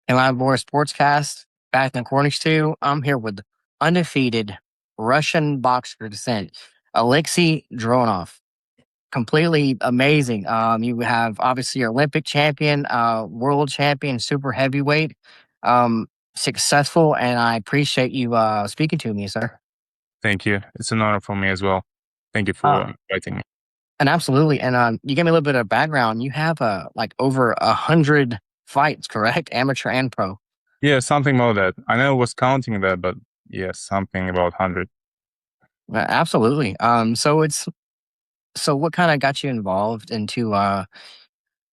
And Live Board Sportscast, back in the Cornish too. I'm here with undefeated Russian boxer descent, Aleksei Dronov. Completely amazing. You have obviously your Olympic champion, world champion, super heavyweight, successful, and I appreciate you speaking to me, sir. Thank you. It's an honor for me as well. Thank you Uh, for inviting me. and absolutely, and you gave me a little bit of background. You have like over 100 fights, correct? Amateur and pro. Yeah, something about that. I never was counting that, but yeah, something about 100. Absolutely. So what kind of got you involved into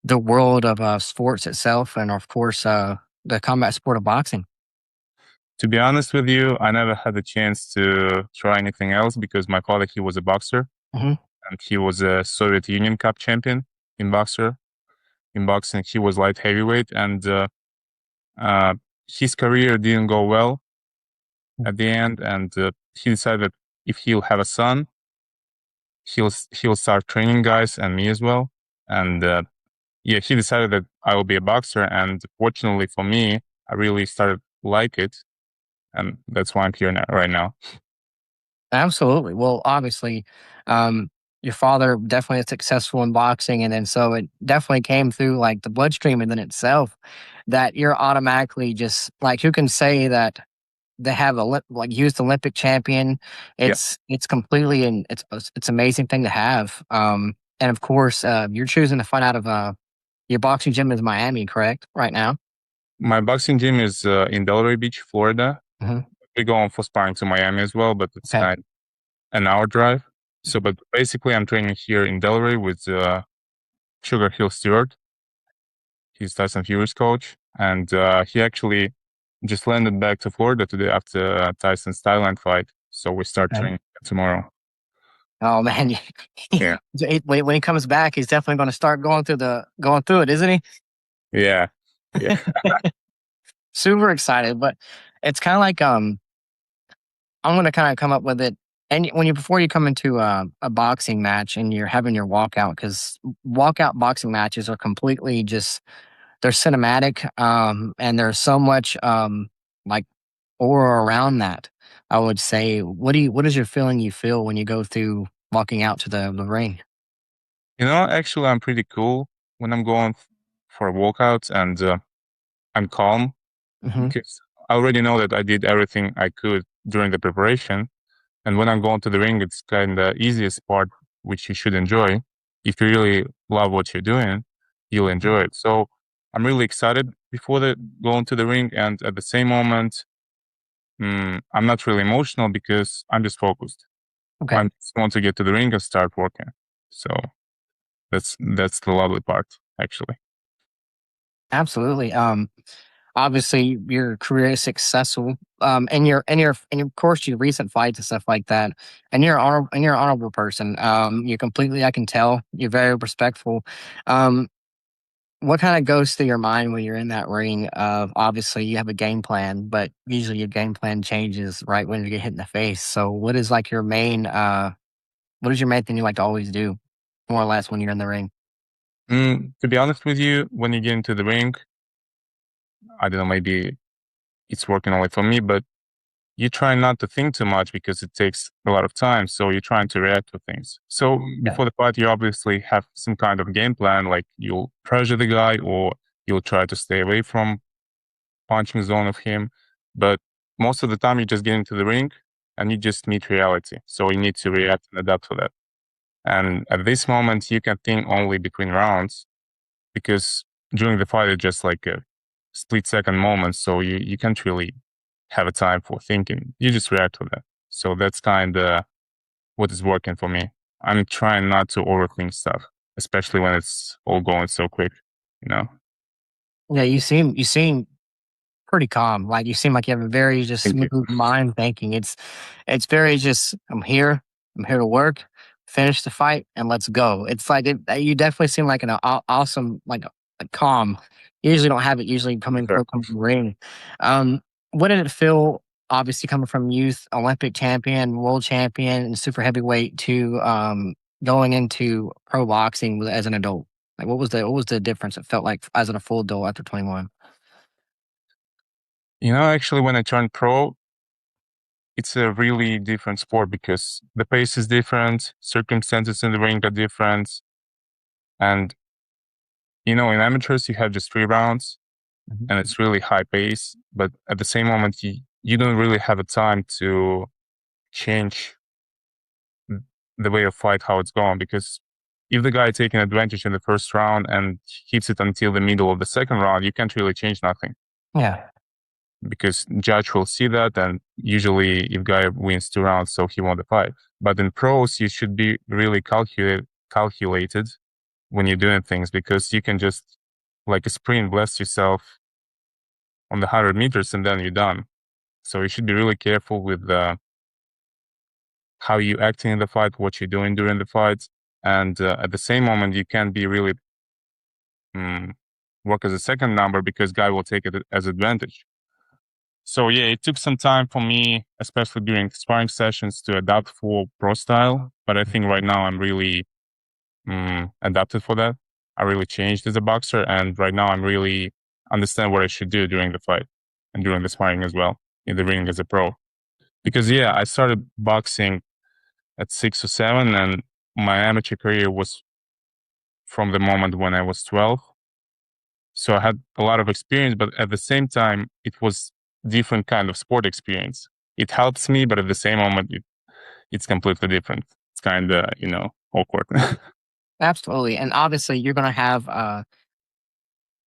the world of sports itself, and of course the combat sport of boxing? To be honest with you, I never had the chance to try anything else because my father, he was a boxer Hmm. and he was a Soviet Union Cup champion in boxer. In boxing, he was light heavyweight and uh, his career didn't go well at the end. And he decided if he'll have a son, he'll start training guys and me as well. And yeah, he decided that I will be a boxer, and fortunately for me, I really started to like it, and that's why I'm here now, right now. Absolutely. Well, obviously, your father definitely is successful in boxing, and then so it definitely came through like the bloodstream within itself that you're automatically just like who can say that they have a like youth Olympic champion. Yeah, It's completely and it's amazing thing to have. And of course, you're choosing to find out of your boxing gym is Miami, correct? Right now. my boxing gym is in Delray Beach, Florida. Hmm. We go on for sparring to Miami as well, but it's Okay. kind of an hour drive. So, but basically, I'm training here in Delray with Sugar Hill Stewart. He's Tyson Fury's coach, and he actually just landed back to Florida today after Tyson's Thailand fight. So we start Okay. training tomorrow. Oh man, Yeah, when he comes back, he's definitely going to start going through it, isn't he? yeah, yeah. Super excited, but it's kind of like I'm going to kind of come up with it. And when you before you come into a boxing match and you're having your walkout, because walkout boxing matches are completely just they're cinematic, and there's so much like aura around that. I would say, what is your feeling you feel when you go through walking out to the ring? Actually, I'm pretty cool when I'm going for walkouts, and I'm calm Hmm. because I already know that I did everything I could during the preparation. And when I'm going to the ring, it's kind of the easiest part, which you should enjoy. If you really love what you're doing, you'll enjoy it. So I'm really excited before going to the ring, and at the same moment, I'm not really emotional because I'm just focused. I Okay, just want to get to the ring and start working. So that's the lovely part, actually. absolutely. Obviously your career is successful. And of course your recent fights and stuff like that. And you're an honorable person. You're completely I can tell you're very respectful. Um, what kind of goes through your mind when you're in that ring? Of obviously you have a game plan, but usually your game plan changes right when you get hit in the face. So what is your main thing you like to always do, more or less when you're in the ring? To be honest with you, when you get into the ring, I don't know, maybe it's working only for me, but you try not to think too much because it takes a lot of time. So you're trying to react to things. So Yeah. before the fight, you obviously have some kind of game plan, like you'll pressure the guy or you'll try to stay away from punching zone of him. But most of the time, you just get into the ring and you just meet reality. So you need to react and adapt to that. And at this moment, you can think only between rounds because during the fight, it's just like a split second moment. So you can't really have a time for thinking. You just react to that. So that's kind of what is working for me. I'm trying not to overthink stuff, especially when it's all going so quick, you know? Yeah, you seem pretty calm. Like you seem like you have a very just Thank you. smooth mind thinking. It's very just I'm here to work, finish the fight, and let's go. It's like you definitely seem like an awesome like calm. You usually don't have it usually Sure. coming from the ring. Um, what did it feel? Obviously, coming from youth Olympic champion, world champion, and super heavyweight to going into pro boxing as an adult. Like, what was the difference? It felt like as an full adult after 21. Actually, when I turned pro, it's a really different sport because the pace is different, circumstances in the ring are different. And, in amateurs, you have just 3 rounds Mhm. and it's really high pace. But at the same moment, you don't really have a time to change the way of fight, how it's going. Because if the guy taking advantage in the first round and keeps it until the middle of the second round, you can't really change nothing Yeah, because judge will see that. And usually if guy wins 2 rounds, so he won the fight. But in pros, you should be really calculated when you're doing things because you can just like a sprint blast yourself on the 100 meters and then you're done. So you should be really careful with how you acting in the fight, what you're doing during the fight. And at the same moment, you can't be really work as a second number because guy will take it as advantage. So yeah, it took some time for me, especially during sparring sessions, to adapt for pro style. But I think right now I'm really adapted for that. I really changed as a boxer, and right now I'm really understand what I should do during the fight and during the sparring as well in the ring as a pro. Because yeah, I started boxing at 6 or 7, and my amateur career was from the moment when I was 12. So I had a lot of experience, but at the same time, it was different kind of sport experience. It helps me, but at the same moment, it's completely different. It's kind of, awkward. absolutely. And obviously, you're going to have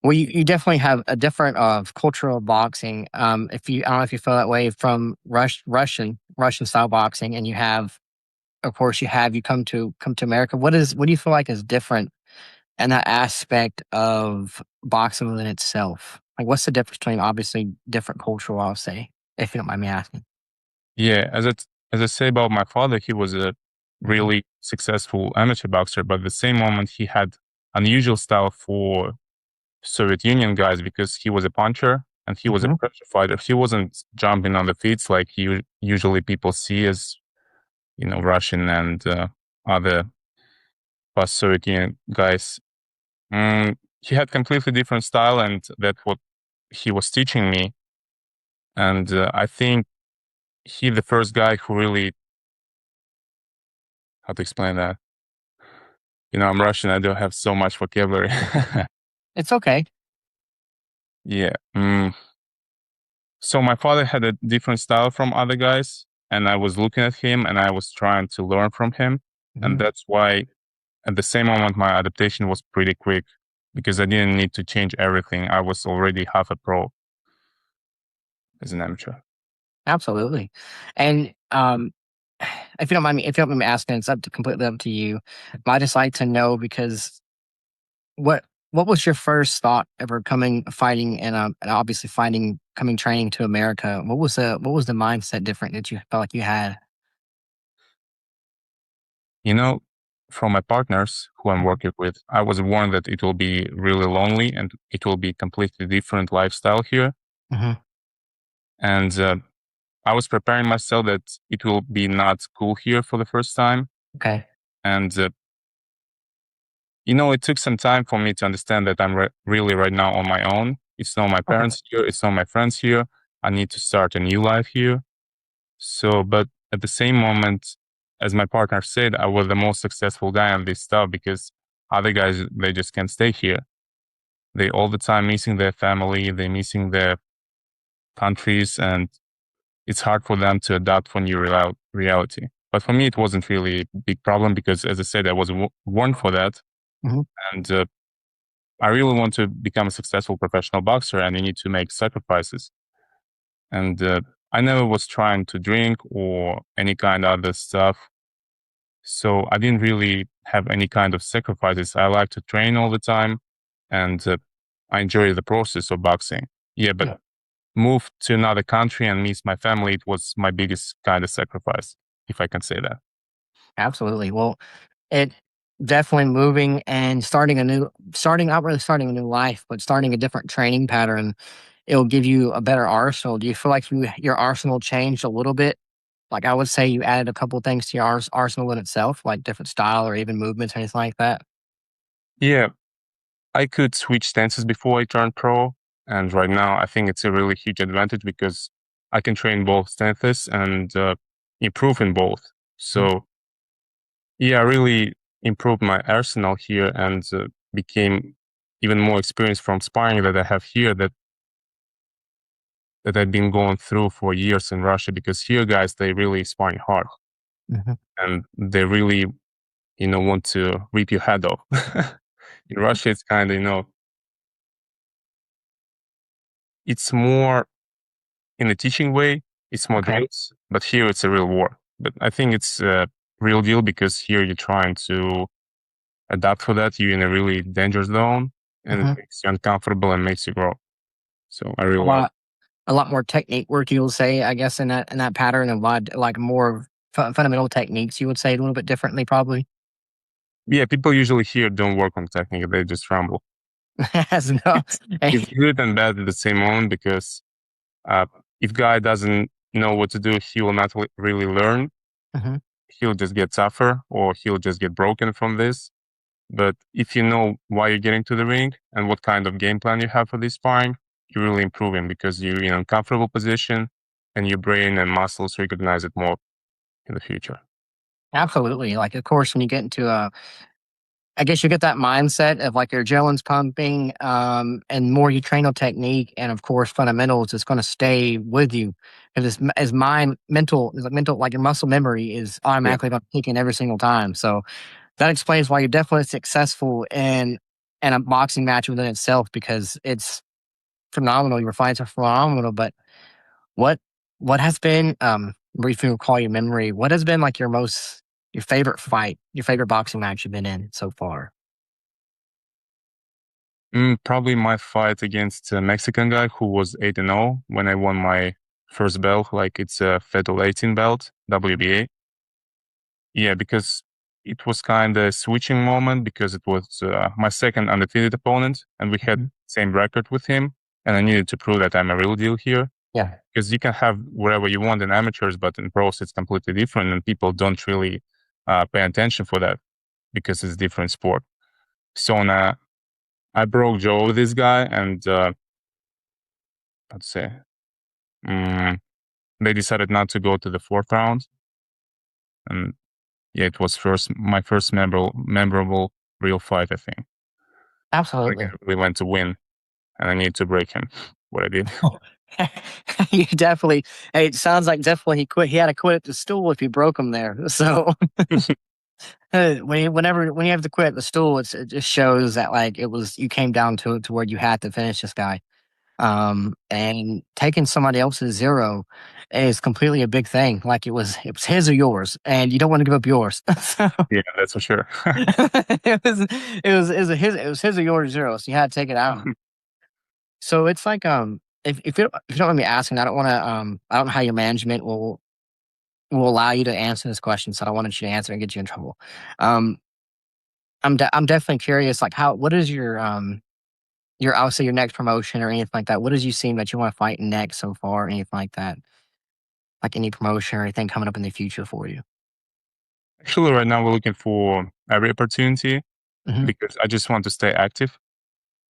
well, you definitely have a different cultural boxing. If you, I don't know if you feel that way from Russian style boxing, and you have, of course, you come to America. What do you feel like is different in that aspect of boxing within itself? Like, what's the difference between obviously different cultural? I'll say, if you don't mind me asking. Yeah, as I say about my father, he was a really successful amateur boxer, but at the same moment, he had unusual style for Soviet Union guys because he was a puncher and he was a Hmm. pressure fighter. He wasn't jumping on the feet like usually people see as Russian and other past Soviet Union guys. He had completely different style, and that's what he was teaching me. And I think he the first guy who really how to explain that. I'm Russian. I don't have so much vocabulary. It's okay. Yeah. So my father had a different style from other guys, and I was looking at him and I was trying to learn from him. And Hmm. that's why at the same moment my adaptation was pretty quick because I didn't need to change everything. I was already half a pro as an amateur. Absolutely. And if you don't mind me asking, it's completely up to you. But I just like to know because what what was your first thought ever coming fighting and obviously fighting coming training to America? What was the mindset different that you felt like you had? You know, from my partners who I'm working with, I was warned that it will be really lonely and it will be completely different lifestyle here. Hmm. And I was preparing myself that it will be not cool here for the first time. Okay. And, it took some time for me to understand that I'm really right now on my own. It's not my Okay. parents here. It's not my friends here. I need to start a new life here. So, but at the same moment, as my partner said, I was the most successful guy on this stuff because other guys, they just can't stay here. They all the time missing their family. They missing their countries, and it's hard for them to adapt for new reality. But for me, it wasn't really a big problem because, as I said, I was warned for that. Hmm. And I really want to become a successful professional boxer, and you need to make sacrifices. And I never was trying to drink or any kind of other stuff. So I didn't really have any kind of sacrifices. I like to train all the time, and I enjoy the process of boxing. Yeah, but Yeah, move to another country and miss my family, it was my biggest kind of sacrifice, if I can say that. absolutely. Well, it definitely moving and starting not really starting a new life, but starting a different training pattern. It'll give you a better arsenal. Do you feel like your arsenal changed a little bit? Like I would say, you added a couple things to your arsenal in itself, like different style or even movements, anything like that. Yeah, I could switch stances before I turned pro. And right now, I think it's a really huge advantage because I can train both stances and improve in both. So yeah, I really improved my arsenal here and became even more experienced from sparring that I have here that I've been going through for years in Russia. Because here, guys, they really sparring hard Mhm. and they really, want to rip your head off. In Russia, it's kind of, it's more in a teaching way. It's more Okay. drills, but here it's a real war. But I think it's a real deal because here you're trying to adapt for that. You're in a really danger zone, and it Hmm. makes you uncomfortable and makes you grow. So I A really like. lot, a lot more technique work, you'll say, I guess, in that pattern, and a lot like more fundamental techniques. You would say a little bit differently, probably. Yeah, people usually here don't work on technique; they just ramble. As no, It's good and bad at the same moment because uh, if guy doesn't know what to do, he will not really learn. Mhm. He'll just get tougher, or he'll just get broken from this. But if you know why you're getting to the ring and what kind of game plan you have for this sparring, you're really improving because you're in a comfortable position and your brain and muscles recognize it more in the future. Absolutely. Like, of course, when you get into I guess you get that mindset of like your adrenaline's pumping, and more you train on technique and of course fundamentals, it's going to stay with you. And as mind mental, it's like mental, like your muscle memory is Yeah. automatically going to kick in every single time. So that explains why you're definitely successful in a boxing match within itself because it's phenomenal. Your fights are phenomenal. But what what has been briefly recall your memory? What has been like your favorite fight, your favorite boxing match you've been in so far? Probably my fight against a Mexican guy who was 8-0 when I won my first belt, like it's a Fetal 18 belt, WBA. Yeah, because it was kind of a switching moment because it was my second undefeated opponent and we had Mhm. same record with him. And I needed to prove that I'm a real deal here Yeah, because you can have whatever you want in amateurs, but in pros it's completely different, and people don't really pay attention for that because it's different sport. So now I broke jaw with this guy, and let's say um, they decided not to go to the fourth round, and yeah, it was my first memorable real fight. I think like I absolutely. really went to win, and I needed to break him. What I did. You definitely. Hey, it sounds like definitely he quit. He had to quit at the stool if you broke him there. So when you have to quit at the stool, it just shows that like it was you came down to where you had to finish this guy. And taking somebody else's zero is completely a big thing. Like it was his or yours, and you don't want to give up yours. So Yeah, that's for sure. it was his or yours zero. So you had to take it out. So it's like if you don't mind me asking, I don't know how your management will allow you to answer this question, so I don't want you to answer and get you in trouble. Um, I'm definitely curious, like what is your obviously your next promotion or anything like that? What does you seem that you want to fight next so far, anything like that? Like any promotion or anything coming up in the future for you? Actually, right now we're looking for every opportunity Hmm. because I just want to stay active.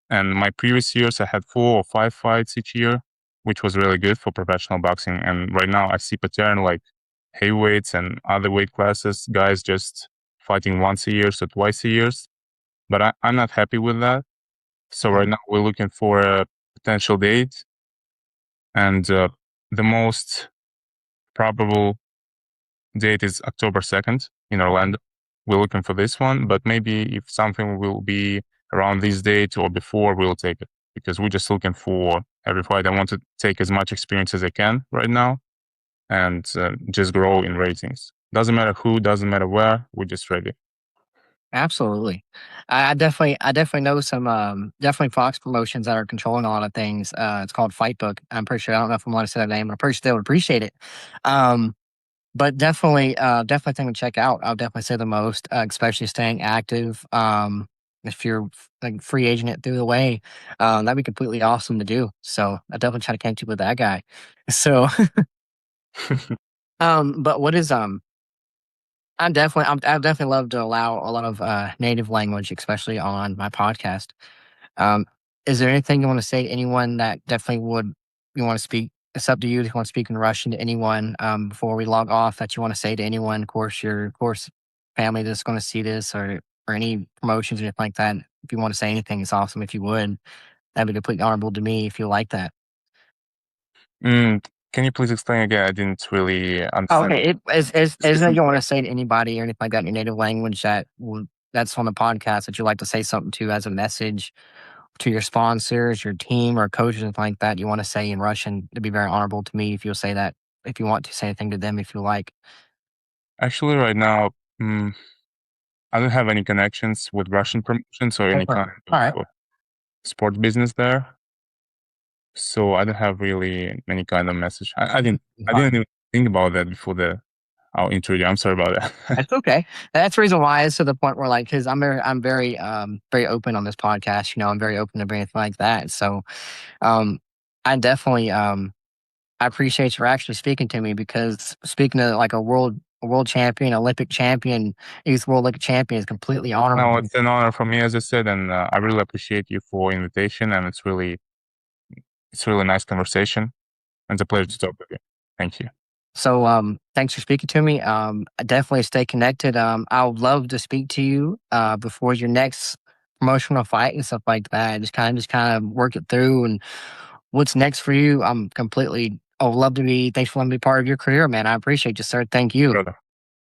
And my previous years, I had 4 or 5 fights each year, which was really good for professional boxing. And right now, I see pattern like heavyweights and other weight classes, guys just fighting once a year, so twice a year. But I'm not happy with that. So right now, we're looking for a potential date, and the most probable date is October 2nd in Orlando. We're looking for this one, but maybe if something will be around this date or before, we'll take it because we're just looking for every fight. I want to take as much experience as I can right now and just grow in ratings. Doesn't matter who, doesn't matter where, we're just ready. Absolutely. I definitely know some definitely Fox promotions that are controlling a lot of things. It's called Fightbook. I'm pretty sure I don't know if I'm allowed to say that name, but I'm pretty sure they would appreciate it. Um, but definitely thing to check out. I'll definitely say the most, especially staying active. If you're like free agent it through the way, that'd be completely awesome to do. So I definitely try to connect you with that guy. So, but what is I definitely love to allow a lot of native language, especially on my podcast. Um, Is there anything you want to say to anyone that definitely would you want to speak? It's up to you if you want to speak in Russian to anyone before we log off that you want to say to anyone. Of course, your course family that's going to see this or any promotions or anything like that. If you want to say anything, it's awesome. If you would, that'd be completely honorable to me if you like that. Can you please explain again? I didn't really Oh, understand. okay. Is there you want to say to anybody or anything like that in your native language that's on the podcast that you like to say something to as a message to your sponsors, your team, or coaches, and like that, you want to say in Russian, it'd be very honorable to me if you'll say that, if you want to say anything to them, if you like. Actually, right now, I don't have any connections with Russian promotions or Oh, any kind perfect. of All right. sport business there. So I don't have really any kind of message. I All right. didn't even think about that before our interview. I'm sorry about that. That's okay. That's the reason why it's to the point where, like, because very open on this podcast. I'm very open to anything like that. So, um, I definitely, I appreciate you actually speaking to me because speaking to like a world champion, Olympic champion, youth world Olympic champion is completely honorable No, to me. it's an honor for me, as I said, and I really appreciate you for invitation. And it's really nice conversation. And it's a pleasure to talk with you. Thank you. So, thanks for speaking to me. I definitely stay connected. I would love to speak to you before your next promotional fight and stuff like that. Just kind of work it through and what's next for you. I would love to be. Thanks for letting me be part of your career, man. I appreciate you, sir. Thank you. Brother.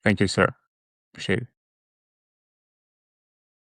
Thank you, sir. Appreciate it.